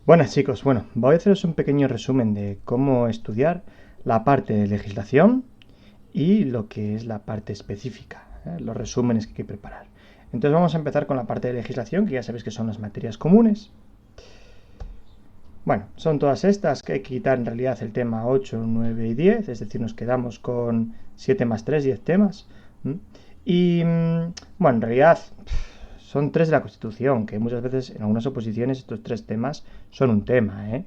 Buenas chicos, voy a haceros un pequeño resumen de cómo estudiar la parte de legislación y lo que es la parte específica, los resúmenes que hay que preparar. Entonces vamos a empezar con la parte de legislación, que ya sabéis que son las materias comunes. Bueno, son todas estas, que hay que quitar en realidad el tema 8, 9 y 10, es decir, nos quedamos con 7 más 3, 10 temas. Y bueno, en realidad son 3 de la Constitución, que muchas veces en algunas oposiciones estos 3 temas son un tema, ¿eh?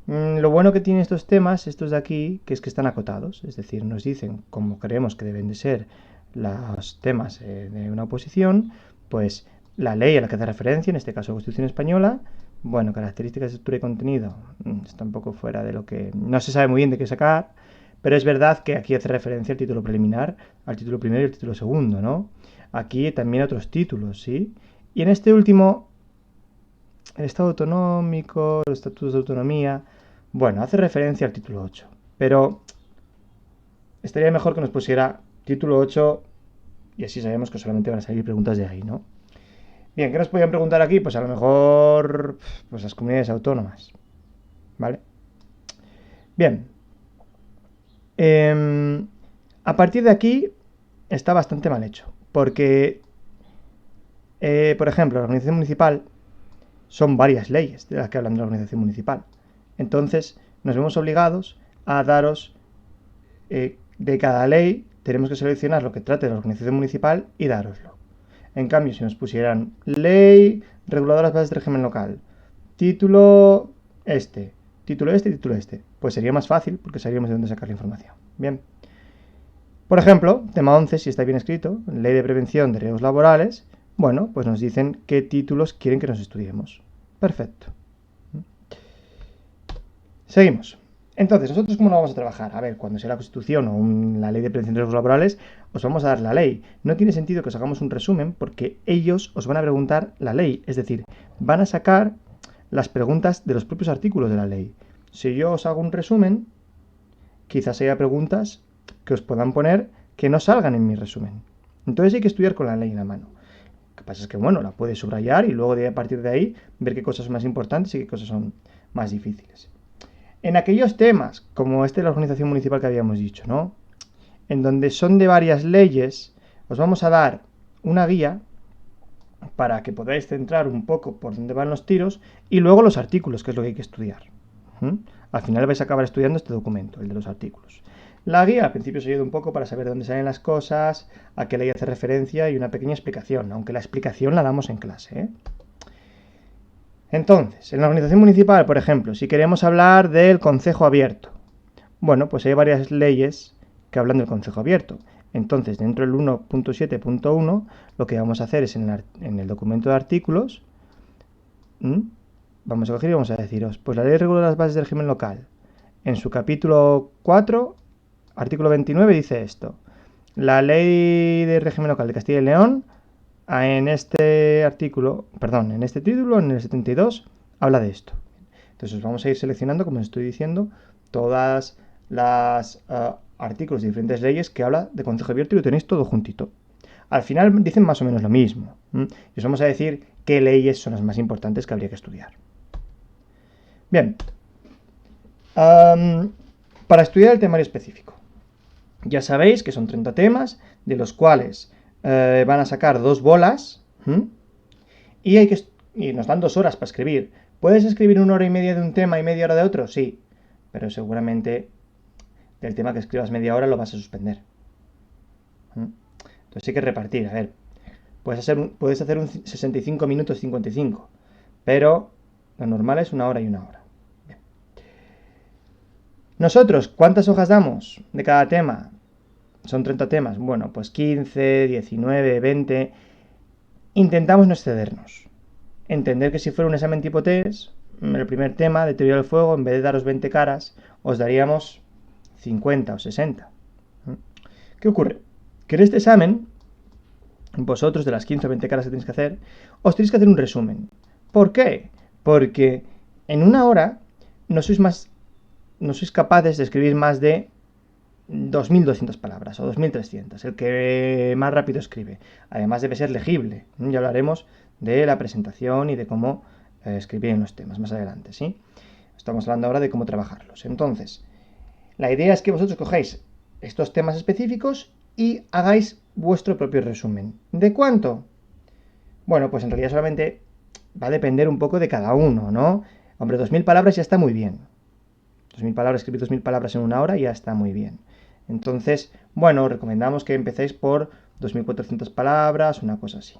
Lo bueno que tienen estos temas, estos de aquí, que es que están acotados, es decir, nos dicen cómo creemos que deben de ser los temas de una oposición, pues la ley a la que hace referencia, en este caso la Constitución Española, bueno, características de estructura y contenido, está un poco fuera de lo que... no se sabe muy bien de qué sacar, pero es verdad que aquí hace referencia al título preliminar, al título primero y al título segundo, ¿no? Aquí también otros títulos, ¿sí? Y en este último, el Estado autonómico, los estatutos de autonomía, bueno, hace referencia al título 8, pero estaría mejor que nos pusiera título 8 y así sabemos que solamente van a salir preguntas de ahí, ¿no? Bien, ¿qué nos podían preguntar aquí? Pues a lo mejor pues las comunidades autónomas, ¿vale? Bien, a partir de aquí está bastante mal hecho, porque, por ejemplo, la organización municipal son varias leyes de las que hablan de la organización municipal. Entonces, nos vemos obligados a daros de cada ley, tenemos que seleccionar lo que trate de la organización municipal y daroslo. En cambio, si nos pusieran ley reguladora de las bases de régimen local, título este, título este y título este, pues sería más fácil porque sabríamos de dónde sacar la información. Bien. Por ejemplo, tema 11, si está bien escrito, ley de prevención de riesgos laborales, bueno, pues nos dicen qué títulos quieren que nos estudiemos. Perfecto. Seguimos. Entonces, ¿nosotros cómo lo vamos a trabajar? A ver, cuando sea la Constitución o la Ley de Prevención de Riesgos Laborales, os vamos a dar la ley. No tiene sentido que os hagamos un resumen porque ellos os van a preguntar la ley. Es decir, van a sacar las preguntas de los propios artículos de la ley. Si yo os hago un resumen, quizás haya preguntas que os puedan poner que no salgan en mi resumen. Entonces hay que estudiar con la ley en la mano. Lo que pasa es que, bueno, la puedes subrayar y luego a partir de ahí ver qué cosas son más importantes y qué cosas son más difíciles. En aquellos temas, como este de la organización municipal que habíamos dicho, ¿no? En donde son de varias leyes, os vamos a dar una guía para que podáis centrar un poco por dónde van los tiros y luego los artículos, que es lo que hay que estudiar. Al final vais a acabar estudiando este documento, el de los artículos. La guía al principio os ayuda un poco para saber dónde salen las cosas, a qué ley hace referencia y una pequeña explicación, aunque la explicación la damos en clase, ¿eh? Entonces, en la organización municipal, por ejemplo, si queremos hablar del concejo abierto, bueno, pues hay varias leyes que hablan del concejo abierto. Entonces, dentro del 1.7.1, lo que vamos a hacer es en el documento de artículos, vamos a coger y vamos a deciros, pues la ley regula las bases del régimen local. En su capítulo 4, artículo 29, dice esto. La ley de régimen local de Castilla y León en este artículo, perdón, en este título, en el 72, habla de esto. Entonces vamos a ir seleccionando, como os estoy diciendo, todas las artículos de diferentes leyes que habla de concejo abierto y lo tenéis todo juntito. Al final dicen más o menos lo mismo. Y os vamos a decir qué leyes son las más importantes que habría que estudiar. Bien. Para estudiar el temario específico. Ya sabéis que son 30 temas, de los cuales van a sacar 2 bolas y nos dan 2 horas para escribir. ¿Puedes escribir 1 hora y media de un tema y media hora de otro? Sí, pero seguramente del tema que escribas media hora lo vas a suspender. Entonces hay que repartir. A ver, puedes hacer un 65 minutos 55, pero lo normal es 1 hora y 1 hora. Bien. Nosotros, ¿cuántas hojas damos de cada tema? Son 30 temas. Bueno, pues 15, 19, 20. Intentamos no excedernos. Entender que si fuera un examen tipo test, el primer tema de teoría del fuego, en vez de daros 20 caras, os daríamos 50 o 60. ¿Qué ocurre? Que en este examen, vosotros de las 15 o 20 caras que tenéis que hacer, os tenéis que hacer un resumen. ¿Por qué? Porque en 1 hora no sois capaces de escribir más de 2.200 palabras o 2.300, el que más rápido escribe. Además debe ser legible. Ya hablaremos de la presentación y de cómo escribir en los temas más adelante, ¿sí? Estamos hablando ahora de cómo trabajarlos. Entonces, la idea es que vosotros cojáis estos temas específicos y hagáis vuestro propio resumen. ¿De cuánto? Bueno, pues en realidad solamente va a depender un poco de cada uno, ¿no? Hombre, 2000 palabras ya está muy bien. 2000 palabras, escribir 2000 palabras en una hora ya está muy bien. Entonces, bueno, recomendamos que empecéis por 2400 palabras, una cosa así.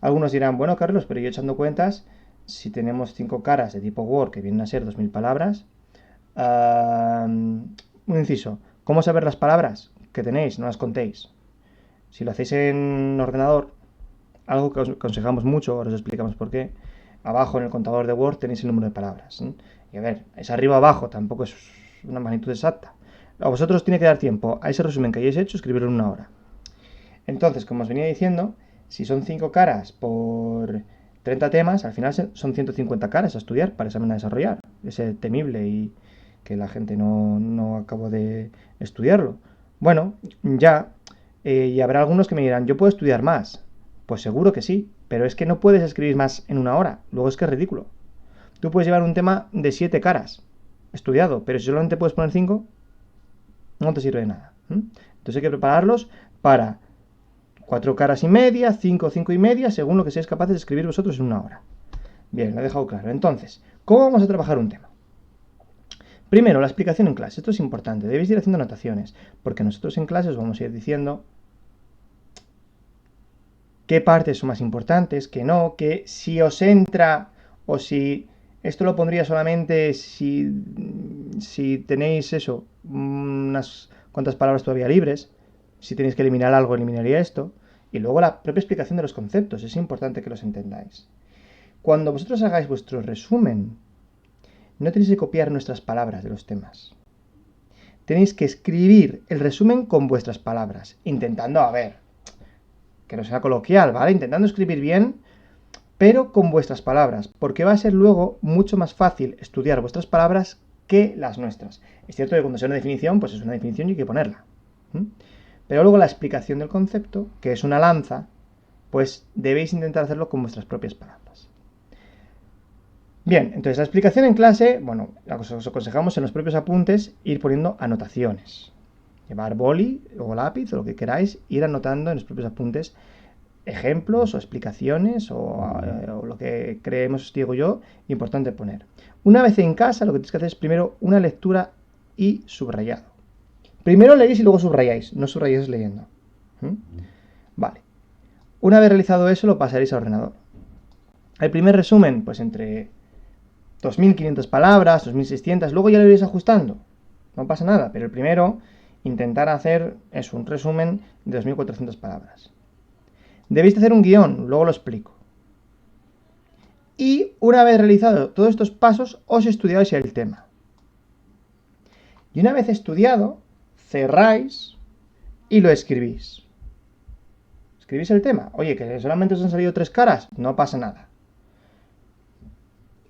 Algunos dirán, bueno, Carlos, pero yo echando cuentas, si tenemos 5 caras de tipo Word que vienen a ser 2000 palabras, un inciso, ¿cómo saber las palabras que tenéis? No las contéis. Si lo hacéis en ordenador, algo que os aconsejamos mucho, ahora os explicamos por qué, abajo en el contador de Word tenéis el número de palabras. Y a ver, es arriba o abajo, tampoco es una magnitud exacta. A vosotros tiene que dar tiempo a ese resumen que hayáis hecho, escribirlo en una hora. Entonces, como os venía diciendo, si son 5 caras por 30 temas, al final son 150 caras a estudiar para examen a desarrollar. Ese temible y que la gente no acabó de estudiarlo. Bueno, ya, y habrá algunos que me dirán, ¿yo puedo estudiar más? Pues seguro que sí, pero es que no puedes escribir más en una hora, luego es que es ridículo. Tú puedes llevar un tema de 7 caras, estudiado, pero si solamente puedes poner 5, no te sirve de nada. Entonces hay que prepararlos para 4 caras y media, 5, 5 y media, según lo que seáis capaces de escribir vosotros en una hora. Bien, lo he dejado claro. Entonces, ¿cómo vamos a trabajar un tema? Primero, la explicación en clase. Esto es importante. Debéis ir haciendo anotaciones, porque nosotros en clase os vamos a ir diciendo qué partes son más importantes, qué no, que si os entra o si esto lo pondría solamente si tenéis eso, unas cuantas palabras todavía libres, si tenéis que eliminar algo, eliminaría esto. Y luego la propia explicación de los conceptos, es importante que los entendáis. Cuando vosotros hagáis vuestro resumen, no tenéis que copiar nuestras palabras de los temas. Tenéis que escribir el resumen con vuestras palabras, intentando, a ver, que no sea coloquial, ¿vale? Intentando escribir bien, pero con vuestras palabras, porque va a ser luego mucho más fácil estudiar vuestras palabras que las nuestras. Es cierto que cuando sea una definición, pues es una definición y hay que ponerla. Pero luego la explicación del concepto, que es una lanza, pues debéis intentar hacerlo con vuestras propias palabras. Bien, entonces la explicación en clase, bueno, os aconsejamos en los propios apuntes ir poniendo anotaciones. Llevar boli o lápiz o lo que queráis, ir anotando en los propios apuntes ejemplos o explicaciones o lo que creemos, digo yo, importante poner. Una vez en casa, lo que tenéis que hacer es primero una lectura y subrayado. Primero leéis y luego subrayáis, no subrayáis leyendo. Vale. Una vez realizado eso, lo pasaréis al ordenador. El primer resumen, pues entre 2500 palabras, 2600, luego ya lo iréis ajustando. No pasa nada, pero el primero, intentar hacer eso, un resumen de 2400 palabras. Debéis hacer un guión, luego lo explico. Y una vez realizado todos estos pasos, os estudiáis el tema. Y una vez estudiado, cerráis y lo escribís. Escribís el tema. Oye, que solamente os han salido 3 caras, no pasa nada.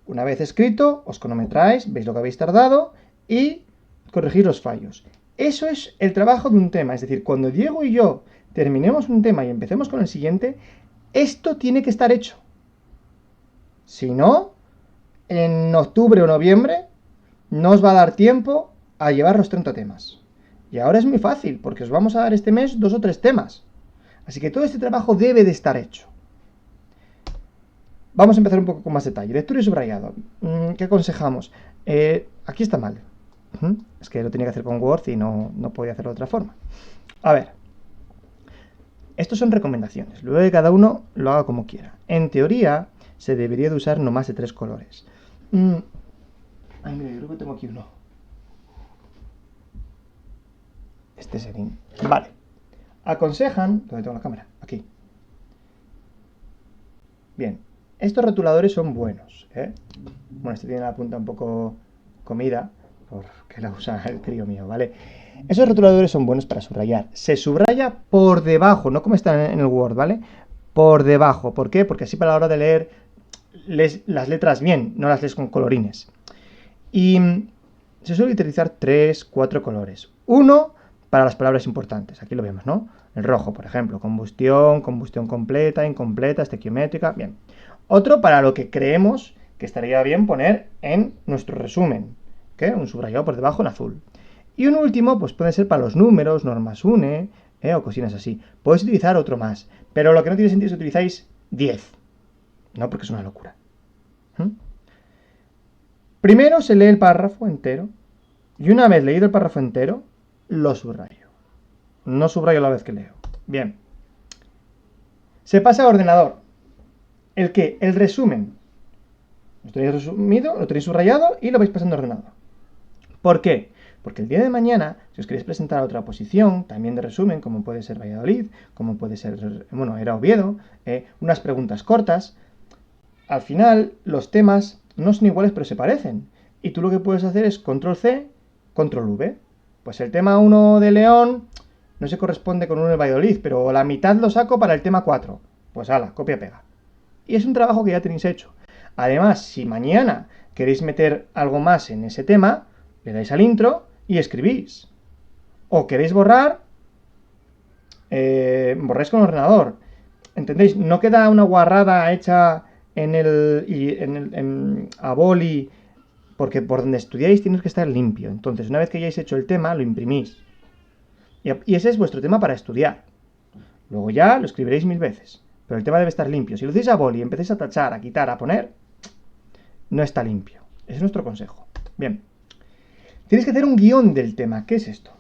Una vez escrito, os cronometráis, veis lo que habéis tardado y corregís los fallos. Eso es el trabajo de un tema. Es decir, cuando Diego y yo terminemos un tema y empecemos con el siguiente, esto tiene que estar hecho. Si no, en octubre o noviembre no os va a dar tiempo a llevar los 30 temas. Y ahora es muy fácil, porque os vamos a dar este mes 2 o 3 temas. Así que todo este trabajo debe de estar hecho. Vamos a empezar un poco con más detalle. Lectura y subrayado. ¿Qué aconsejamos? Aquí está mal. Es que lo tenía que hacer con Word y no podía hacerlo de otra forma. A ver. Estos son recomendaciones. Luego que cada uno lo haga como quiera. En teoría, se debería de usar no más de 3 colores. Ay, mira, yo creo que tengo aquí uno. Este sería. Vale. Aconsejan... ¿Dónde tengo la cámara? Aquí. Bien. Estos rotuladores son buenos, ¿eh? Bueno, este tiene la punta un poco comida, porque la usa el crío mío, ¿vale? Esos rotuladores son buenos para subrayar. Se subraya por debajo, no como está en el Word, ¿vale? Por debajo. ¿Por qué? Porque así para la hora de leer, lees las letras bien, no las lees con colorines. Y se suele utilizar 3, 4 colores. Uno para las palabras importantes, aquí lo vemos, ¿no? El rojo, por ejemplo, combustión, combustión completa, incompleta, estequiométrica, bien. Otro para lo que creemos que estaría bien poner en nuestro resumen, ¿qué? Un subrayado por debajo en azul. Y un último, pues puede ser para los números, normas UNE, o cositas así. Podéis utilizar otro más, pero lo que no tiene sentido es que utilizáis 10, no, porque es una locura. Primero se lee el párrafo entero, y una vez leído el párrafo entero, lo subrayo. No subrayo la vez que leo. Bien. Se pasa a ordenador. ¿El qué? El resumen. Lo tenéis resumido, lo tenéis subrayado y lo vais pasando a ordenador. ¿Por qué? Porque el día de mañana, si os queréis presentar a otra posición, también de resumen, como puede ser Valladolid, como puede ser, bueno, era Oviedo, unas preguntas cortas, al final los temas no son iguales pero se parecen. Y tú lo que puedes hacer es control C, control V. Pues el tema 1 de León no se corresponde con uno de Valladolid, pero la mitad lo saco para el tema 4. Pues ala, copia-pega. Y es un trabajo que ya tenéis hecho. Además, si mañana queréis meter algo más en ese tema, le dais al intro y escribís. O queréis borrar, borráis con el ordenador. ¿Entendéis? No queda una guarrada hecha a boli, porque por donde estudiáis tienes que estar limpio. Entonces, una vez que hayáis hecho el tema, lo imprimís. Y ese es vuestro tema para estudiar. Luego ya lo escribiréis 1000 veces. Pero el tema debe estar limpio. Si lo hacéis a boli y empecéis a tachar, a quitar, a poner, no está limpio. Ese es nuestro consejo. Bien. Tienes que hacer un guión del tema. ¿Qué es esto?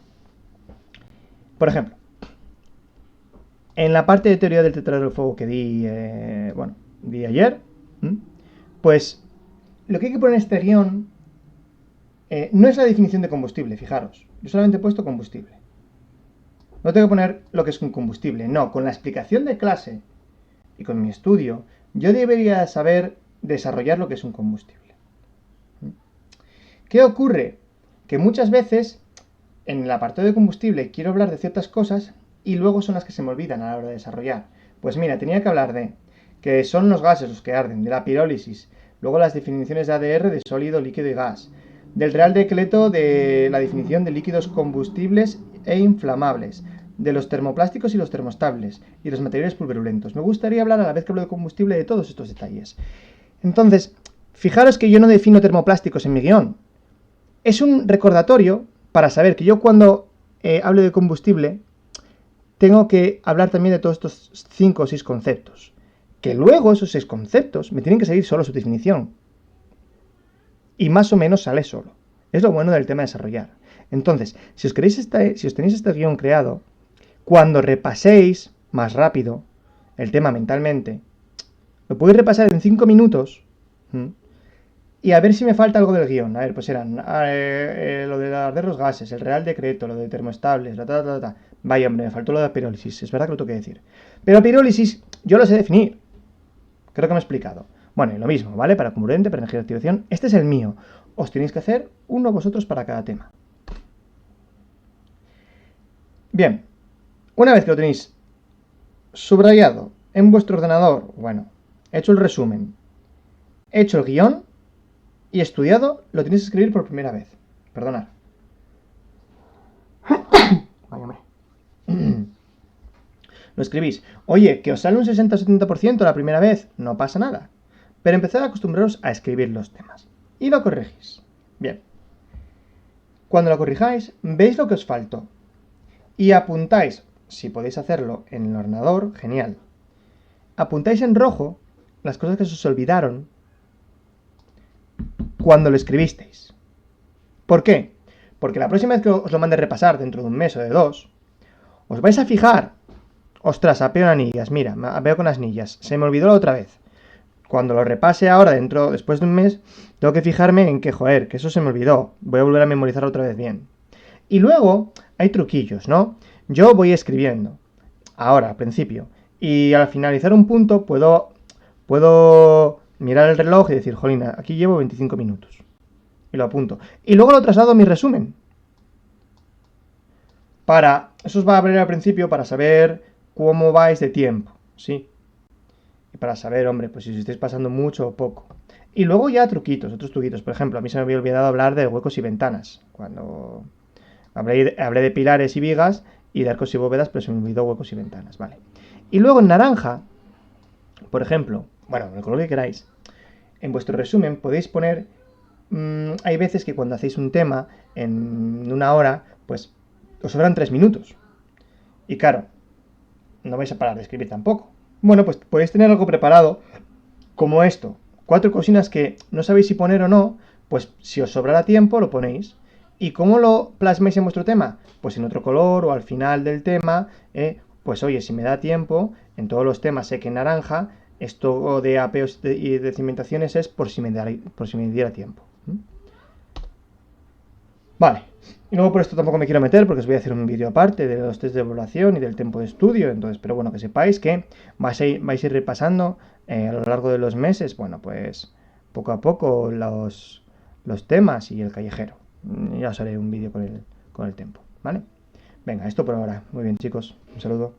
Por ejemplo, en la parte de teoría del tetraedro del fuego que di ayer, pues lo que hay que poner en este guión no es la definición de combustible, fijaros. Yo solamente he puesto combustible. No tengo que poner lo que es un combustible. No, con la explicación de clase y con mi estudio, yo debería saber desarrollar lo que es un combustible. ¿Qué ocurre? Que muchas veces en el apartado de combustible quiero hablar de ciertas cosas y luego son las que se me olvidan a la hora de desarrollar. Pues mira, tenía que hablar de que son los gases los que arden, de la pirólisis, luego las definiciones de ADR de sólido, líquido y gas, del Real Decreto de la definición de líquidos combustibles e inflamables, de los termoplásticos y los termoestables, y los materiales pulverulentos. Me gustaría hablar a la vez que hablo de combustible de todos estos detalles. Entonces, fijaros que yo no defino termoplásticos en mi guión. Es un recordatorio para saber que yo cuando hablo de combustible tengo que hablar también de todos estos 5 o 6 conceptos. Que luego esos 6 conceptos me tienen que salir solo su definición. Y más o menos sale solo. Es lo bueno del tema de desarrollar. Entonces, si os tenéis este guión creado, cuando repaséis más rápido el tema mentalmente, lo podéis repasar en 5 minutos y a ver si me falta algo del guión. A ver, pues eran lo de arder los gases, el Real Decreto, lo de termoestables, Vaya, hombre, me faltó lo de la pirólisis. Es verdad que lo tengo que decir. Pero pirólisis yo lo sé definir. Creo que me he explicado. Bueno, y lo mismo, ¿vale? Para comburente, para energía de activación. Este es el mío. Os tenéis que hacer uno vosotros para cada tema. Bien. Una vez que lo tenéis subrayado en vuestro ordenador, bueno, hecho el resumen, hecho el guión y estudiado, lo tenéis que escribir por primera vez. Perdonad. Váyame. Lo escribís. Oye, que os sale un 60 o 70% la primera vez, no pasa nada. Pero empezad a acostumbraros a escribir los temas. Y lo corregís. Bien. Cuando lo corrijáis, veis lo que os faltó. Y apuntáis, si podéis hacerlo en el ordenador, genial. Apuntáis en rojo las cosas que se os olvidaron cuando lo escribisteis. ¿Por qué? Porque la próxima vez que os lo mande repasar dentro de un mes o de 2, os vais a fijar, ostras, apeo en anillas, mira, apeo con las anillas, se me olvidó la otra vez. Cuando lo repase ahora, después de un mes, tengo que fijarme en que, joder, que eso se me olvidó, voy a volver a memorizarlo otra vez bien. Y luego, hay truquillos, ¿no? Yo voy escribiendo, ahora, al principio, y al finalizar un punto puedo mirar el reloj y decir, jolina, aquí llevo 25 minutos. Y lo apunto. Y luego lo traslado a mi resumen. Eso os va a abrir al principio para saber cómo vais de tiempo, ¿sí? Y para saber, hombre, pues si os estáis pasando mucho o poco. Y luego ya otros truquitos. Por ejemplo, a mí se me había olvidado hablar de huecos y ventanas. Cuando hablé de pilares y vigas y de arcos y bóvedas, pero se me olvidó huecos y ventanas, ¿vale? Y luego en naranja, por ejemplo, bueno, el color que queráis, en vuestro resumen podéis poner, hay veces que cuando hacéis un tema en una hora, pues os sobran 3 minutos. Y claro, no vais a parar de escribir tampoco. Bueno, pues podéis tener algo preparado como esto. 4 cocinas que no sabéis si poner o no, pues si os sobrará tiempo lo ponéis. ¿Y cómo lo plasmáis en vuestro tema? Pues en otro color o al final del tema, pues oye, si me da tiempo, en todos los temas sé que en naranja, esto de apeos y de cimentaciones es por si me diera tiempo. Vale, y luego por esto tampoco me quiero meter porque os voy a hacer un vídeo aparte de los test de evaluación y del tiempo de estudio, entonces, pero bueno, que sepáis que vais a ir repasando a lo largo de los meses, bueno, pues poco a poco los temas y el callejero. Ya os haré un vídeo con el tiempo, ¿vale? Venga, esto por ahora. Muy bien, chicos, un saludo.